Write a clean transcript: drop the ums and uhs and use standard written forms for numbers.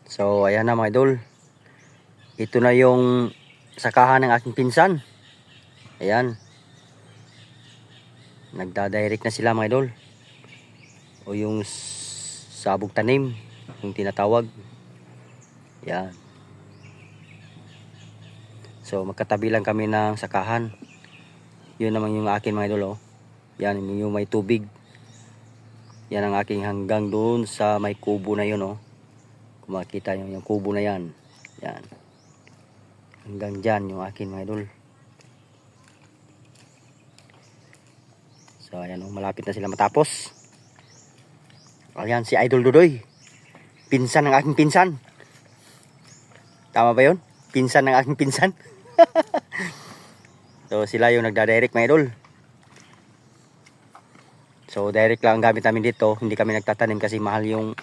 So ayan na mga idol. Ito na yung sakahan ng aking pinsan. Ayan. Nagdadirect na sila mga idol. O yung sabog tanim, yung tinatawag. Ayan. So magkatabi lang kami ng sakahan. Yun naman yung akin mga idol. Oh. Yan yung may tubig. Yan ang aking hanggang doon sa may kubo na yun. Oh. Kung makikita nyo yung kubo na yan. Yan. Hanggang dyan yung akin mga idol. So ayan, malapit na sila matapos. Ayan si Idol Dudoy. Pinsan ng aking pinsan. Tama ba yun? Pinsan ng aking pinsan. So sila yung nagdadirect mga idol. So direct lang ang gamit namin dito. Hindi kami nagtatanim kasi mahal yung